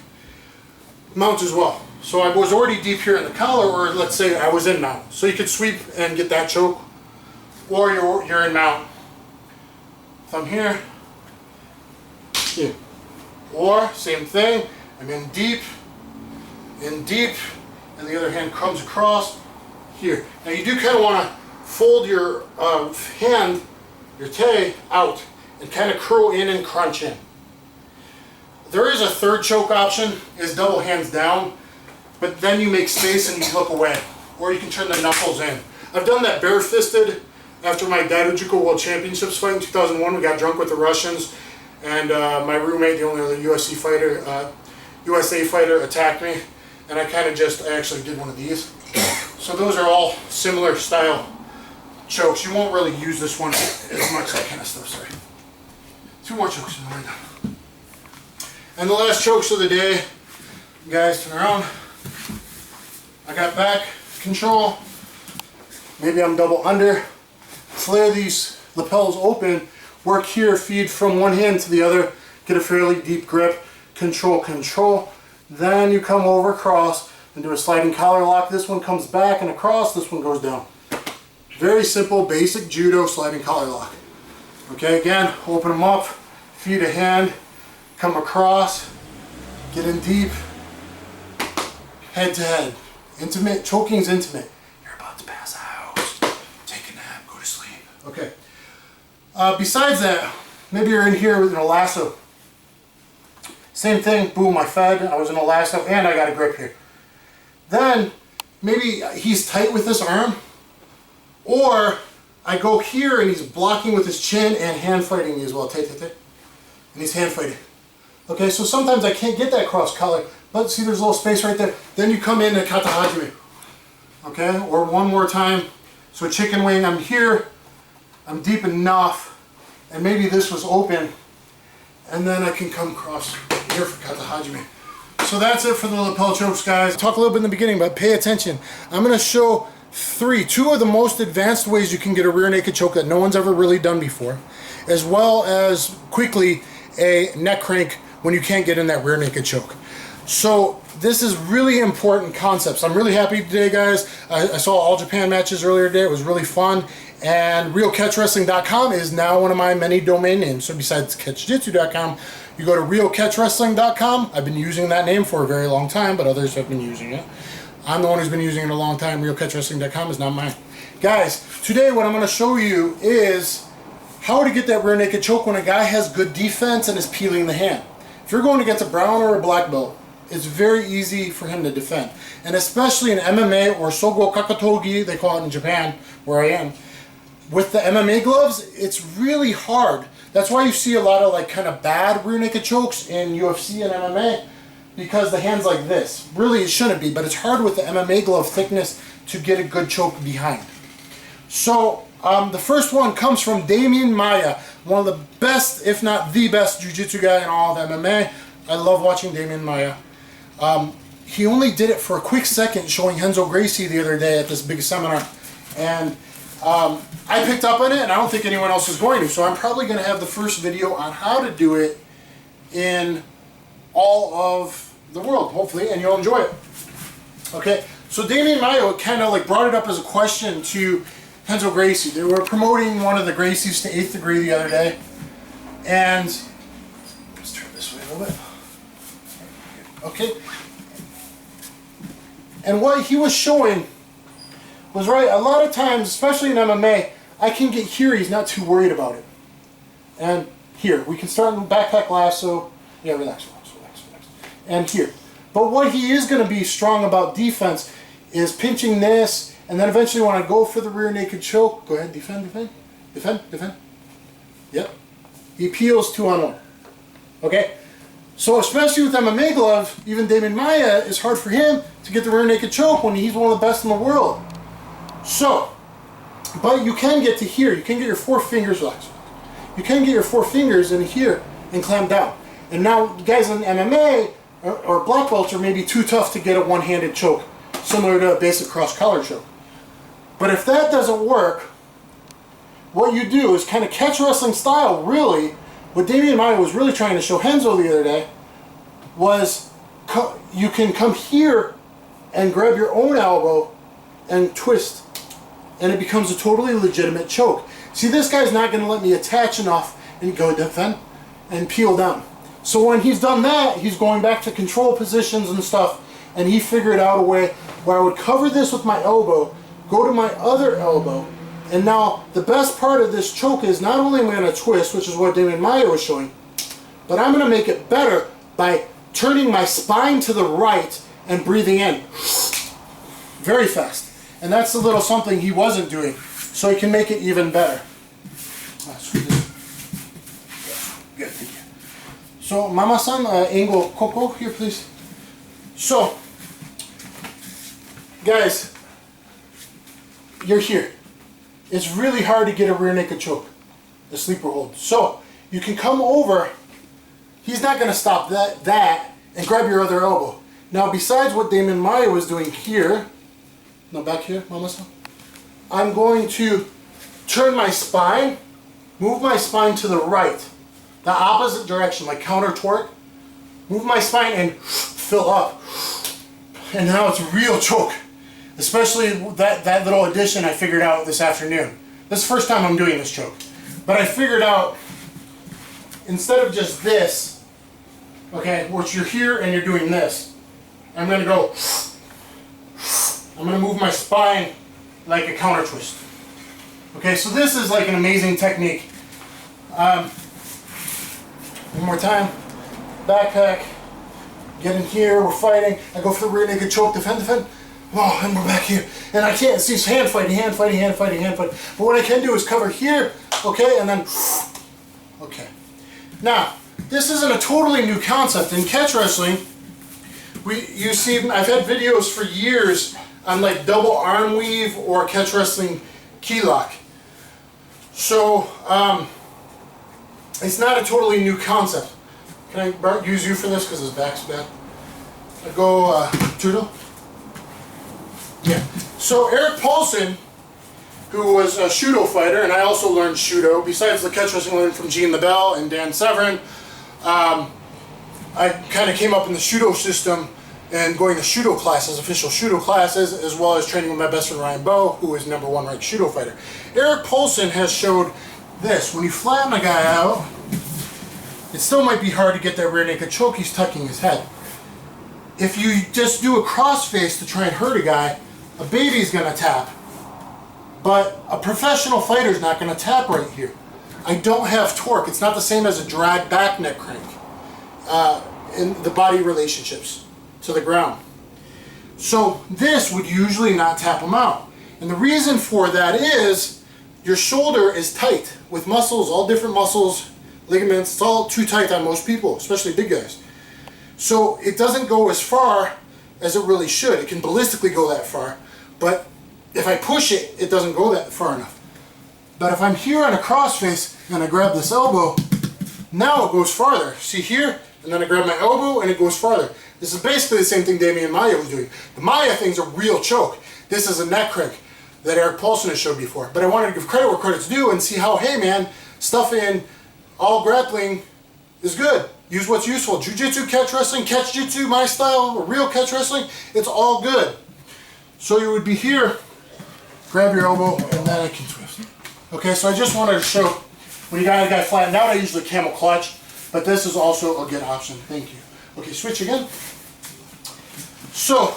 Mount as well. So I was already deep here in the collar, or let's say I was in mount. So you could sweep and get that choke, or you're in mount. Thumb here, here. Or, same thing, I'm in deep, and the other hand comes across here. Now you do kind of want to fold your hand, your tay, out, and kind of curl in and crunch in. There is a third choke option, is double hands down, but then you make space and you look away. Or you can turn the knuckles in. I've done that bare-fisted after my Daidojuku World Championships fight in 2001. We got drunk with the Russians, and my roommate, the only other USA fighter, attacked me, and I actually did one of these. So those are all similar style chokes. You won't really use this one as much, that kind of stuff, sorry. 2 more chokes and then we're done. And the last chokes of the day, guys, turn around. I got back control. Maybe I'm double under. Flare these lapels open. Work here, feed from one hand to the other. Get a fairly deep grip. Control, control. Then you come over across and do a sliding collar lock. This one comes back and across. This one goes down. Very simple, basic judo sliding collar lock. Okay, again, open them up. Feed a hand. Come across. Get in deep. Head to head. Intimate. Choking's intimate. You're about to pass out. Take a nap. Go to sleep. Okay. Besides that, maybe you're in here with a lasso. Same thing. Boom, I fed. I was in a lasso and I got a grip here. Then maybe he's tight with this arm, or I go here and he's blocking with his chin and hand fighting me as well. And he's hand fighting. Okay, so sometimes I can't get that cross collar, but see there's a little space right there. Then you come in and kata hajime. Okay, or one more time. So chicken wing, I'm here, I'm deep enough, and maybe this was open, and then I can come across here for kata hajime. So that's it for the lapel chokes, guys. Talk a little bit in the beginning, but pay attention. I'm going to show two of the most advanced ways you can get a rear naked choke that no one's ever really done before, as well as quickly a neck crank when you can't get in that rear naked choke. So this is really important concepts. I'm really happy today, guys. I saw All Japan matches earlier today. It was really fun. And RealCatchWrestling.com is now one of my many domain names. So besides CatchJitsu.com, you go to RealCatchWrestling.com. I've been using that name for a very long time, but others have been using it. I'm the one who's been using it a long time. RealCatchWrestling.com is not mine. Guys, today what I'm going to show you is how to get that rear naked choke when a guy has good defense and is peeling the hand. If you're going against a brown or a black belt, it's very easy for him to defend. And especially in MMA or Sogo Kakatogi, they call it in Japan, where I am. With the MMA gloves, it's really hard. That's why you see a lot of like kind of bad rear naked chokes in UFC and MMA, because the hand's like this. Really, it shouldn't be, but it's hard with the MMA glove thickness to get a good choke behind. So the first one comes from Damian Maia, one of the best, if not the best, jiu-jitsu guy in all of MMA. I love watching Damian Maia. He only did it for a quick second showing Renzo Gracie the other day at this big seminar. And I picked up on it, and I don't think anyone else is going to. So I'm probably going to have the first video on how to do it in all of the world, hopefully, and you'll enjoy it. Okay, so Damian Maia kind of like brought it up as a question to Renzo Gracie. They were promoting one of the Gracies to 8th degree the other day. And let's turn this way a little bit. Okay. And what he was showing was right. A lot of times, especially in MMA, I can get here, he's not too worried about it. And here, we can start in the backpack lasso. Yeah, relax. And here. But what he is going to be strong about defense is pinching this, and then eventually when I go for the rear naked choke, go ahead, defend. Yep. He peels 2-on-1. Okay? So especially with MMA gloves, even Damian Maia, it's hard for him to get the rear naked choke when he's one of the best in the world. So, but you can get to here. You can get your 4 fingers, relax. You can get your 4 fingers in here and clamp down. And now guys in MMA or black belts are maybe too tough to get a one-handed choke, similar to a basic cross-collar choke. But if that doesn't work, what you do is kind of catch wrestling style, really. What Damian Maia was really trying to show Renzo the other day was you can come here and grab your own elbow and twist, and it becomes a totally legitimate choke. See, this guy's not going to let me attach enough and go defend and peel down. So when he's done that, he's going back to control positions and stuff, and he figured out a way where I would cover this with my elbow, go to my other elbow, and now the best part of this choke is not only am I going to twist, which is what Damian Maia was showing, but I'm going to make it better by turning my spine to the right and breathing in very fast. And that's a little something he wasn't doing, so he can make it even better. Good, thank you. So, Mama-san, angle Coco here, please. So, guys, you're here. It's really hard to get a rear naked choke, the sleeper hold. So, you can come over. He's not going to stop that, and grab your other elbow. Now, besides what Damian Maia was doing here, now back here, Mama-san, I'm going to turn my spine, move my spine to the right, the opposite direction, like counter torque. Move my spine and fill up. And now it's a real choke. Especially that little addition I figured out this afternoon. This is the first time I'm doing this choke. But I figured out, instead of just this, okay, which you're here and you're doing this, I'm going to go, I'm going to move my spine like a counter twist. Okay, so this is like an amazing technique. One more time. Backpack. Get in here. We're fighting. I go for the rear naked choke. Defend, defend. Oh, and we're back here. And I can't see hand fighting, hand fighting, hand fighting, hand fighting. But what I can do is cover here. Okay, and then. Okay. Now, this isn't a totally new concept. In catch wrestling, you see, I've had videos for years on like double arm weave or catch wrestling key lock. So, it's not a totally new concept. Can I use you for this because his back's bad? I go Trudeau. Yeah. So Eric Paulson, who was a Shudo fighter, and I also learned Shudo, besides the catch wrestling I learned from Gene LaBelle and Dan Severin, I kind of came up in the Shudo system and going to Shudo classes, official Shudo classes, as well as training with my best friend Ryan Bowe, who is #1 ranked Shudo fighter. Eric Paulson has showed this. When you flatten a guy out, it still might be hard to get that rear naked choke. He's tucking his head. If you just do a cross face to try and hurt a guy, a baby's going to tap. But a professional fighter's not going to tap right here. I don't have torque. It's not the same as a drag back neck crank in the body relationships to the ground. So this would usually not tap him out. And the reason for that is your shoulder is tight with muscles, all different muscles, ligaments. It's all too tight on most people, especially big guys. So it doesn't go as far as it really should. It can ballistically go that far, but if I push it, it doesn't go that far enough. But if I'm here on a crossface and I grab this elbow, now it goes farther. See here? And then I grab my elbow and it goes farther. This is basically the same thing Damian Maia was doing. The Maia thing's a real choke. This is a neck crank that Eric Paulson has showed before. But I wanted to give credit where credit's due and see how, hey man, stuff in all grappling is good. Use what's useful. Jiu-jitsu, catch wrestling, catch jitsu, my style, or real catch wrestling, it's all good. So you would be here, grab your elbow, and then I can twist. Okay, so I just wanted to show, when you got a guy flattened out, I usually camel clutch, but this is also a good option. Thank you. Okay, switch again. So,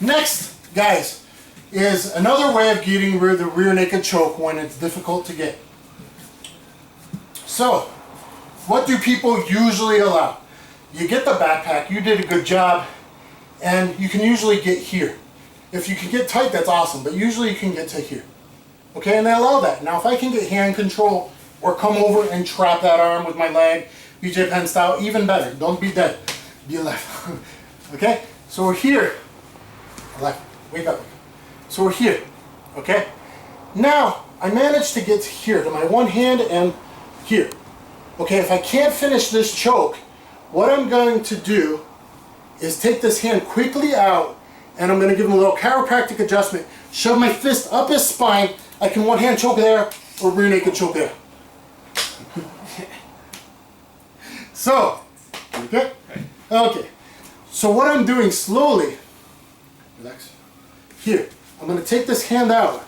next, guys, is another way of getting rid of the rear naked choke when it's difficult to get. So, what do people usually allow? You get the backpack, you did a good job, and you can usually get here. If you can get tight, that's awesome, but usually you can get to here. Okay, and they allow that. Now, if I can get hand control or come over and trap that arm with my leg, BJ Penn style, even better. Don't be dead, be alive. Okay, so we're here. Left, wake up. So we're here, okay? Now, I managed to get here to my one hand and here. Okay, if I can't finish this choke, what I'm going to do is take this hand quickly out and I'm going to give him a little chiropractic adjustment. Shove my fist up his spine. I can one hand choke there or rear naked choke there. So, okay? Okay. So what I'm doing slowly, relax, here, I'm going to take this hand out,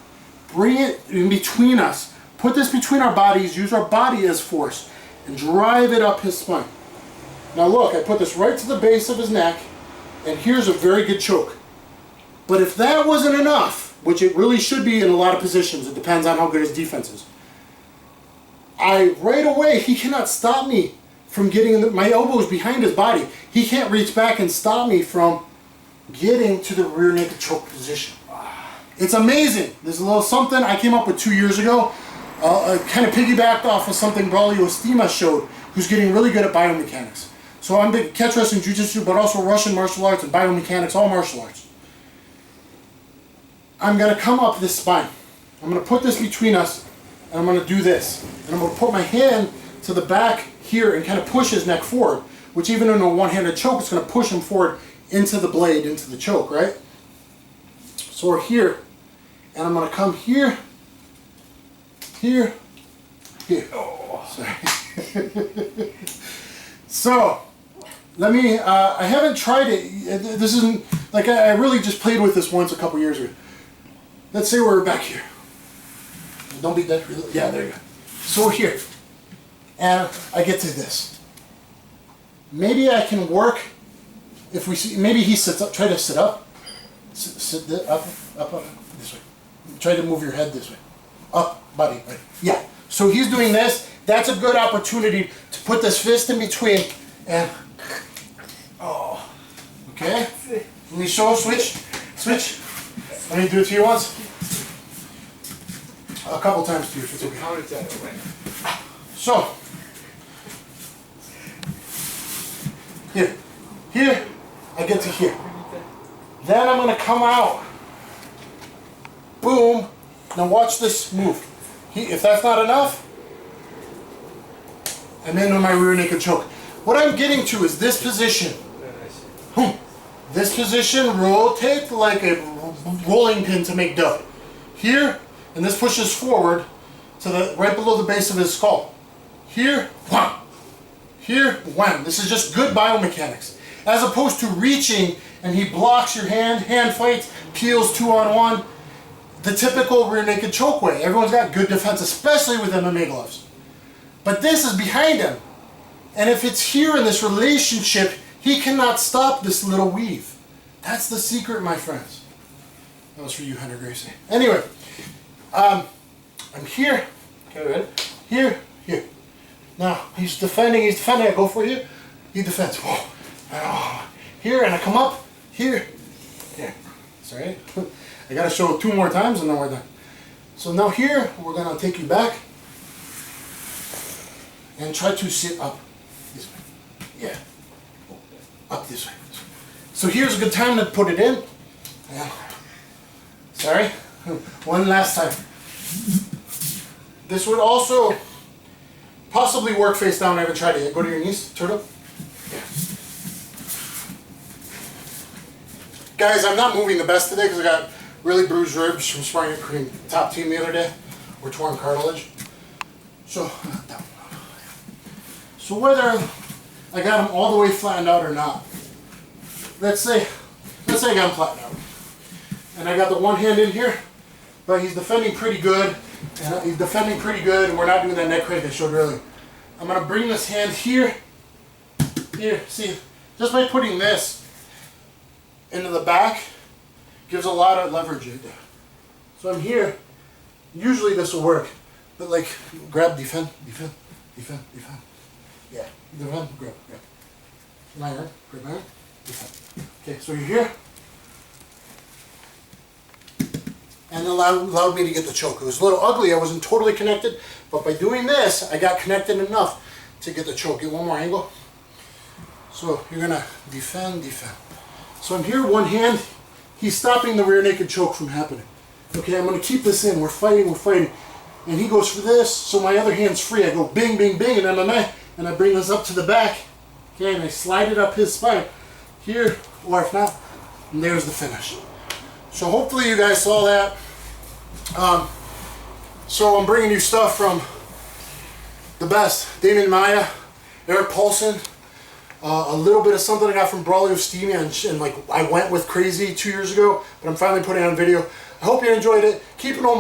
bring it in between us, put this between our bodies, use our body as force, and drive it up his spine. Now look, I put this right to the base of his neck, and here's a very good choke. But if that wasn't enough, which it really should be in a lot of positions, it depends on how good his defense is, right away, he cannot stop me from getting my elbows behind his body. He can't reach back and stop me from getting to the rear naked choke position. It's amazing. There's a little something I came up with 2 years ago. I kind of piggybacked off of something Braulio Estima showed, who's getting really good at biomechanics. So I'm big catch wrestling, jiu-jitsu, but also Russian martial arts and biomechanics, all martial arts. I'm going to come up this spine. I'm going to put this between us, and I'm going to do this. And I'm going to put my hand to the back here and kind of push his neck forward, which even in a one-handed choke, it's going to push him forward into the blade, into the choke, right? So we're here, and I'm going to come here, here, here. Oh, sorry. So, let me, I haven't tried it, this isn't, like I really just played with this once a couple years ago. Let's say we're back here. Don't be dead, yeah, there you go. So we're here, and I get to this. Maybe I can work, if we see, maybe he sits up, try to sit up. Sit up, this way. Try to move your head this way. Up, buddy, right. Yeah. So he's doing this. That's a good opportunity to put this fist in between and, oh, okay. Let me show, switch. Let me do it to you once. A couple times to you if it's okay. So, here, I get to here. Then I'm going to come out. Boom. Now watch this move. If that's not enough, I'm into my rear naked choke. What I'm getting to is this position. This position, rotate like a rolling pin to make dough. Here, and this pushes forward to the right below the base of his skull. Here, wham. Here, wham. This is just good biomechanics. As opposed to reaching and he blocks your hand fights, peels 2-on-1. The typical rear naked choke way. Everyone's got good defense, especially with MMA gloves. But this is behind him. And if it's here in this relationship, he cannot stop this little weave. That's the secret, my friends. That was for you, Hunter Gracie. Anyway, I'm here. Okay, here. Now, he's defending, I go for you. He defends. Whoa. Here, and I come up. Here. Sorry. I gotta show it 2 more times and then we're done. So now here, we're gonna take you back and try to sit up this way. Yeah. Up this way. So here's a good time to put it in. Yeah. Sorry. One last time. This would also possibly work face down. I haven't tried it yet. Go to your knees, turtle. Yeah. Guys, I'm not moving the best today because I got really bruised ribs from sparring at Cream Top Team the other day. Or torn cartilage. So whether I got him all the way flattened out or not, let's say I got him flattened out. And I got the one hand in here, but he's defending pretty good. And we're not doing that neck crank I showed earlier. I'm going to bring this hand here. Here, see, just by putting this into the back, gives a lot of leverage right there. So I'm here. Usually this will work, but like grab, defend. Yeah, defend, grab. My hand, grab my hand, defend. Okay, so you're here. And it allowed me to get the choke. It was a little ugly, I wasn't totally connected, but by doing this, I got connected enough to get the choke. Get one more angle. So you're gonna defend. So I'm here, one hand, he's stopping the rear naked choke from happening. Okay, I'm gonna keep this in, we're fighting. And he goes for this, so my other hand's free. I go bing, in MMA, and I bring this up to the back. Okay, and I slide it up his spine. Here, or if not, and there's the finish. So hopefully you guys saw that. So I'm bringing you stuff from the best. Damien Maya, Eric Paulson, A little bit of something I got from Braulio Steamy, and like I went with crazy 2 years ago, but I'm finally putting it on video. I hope you enjoyed it. Keep it on.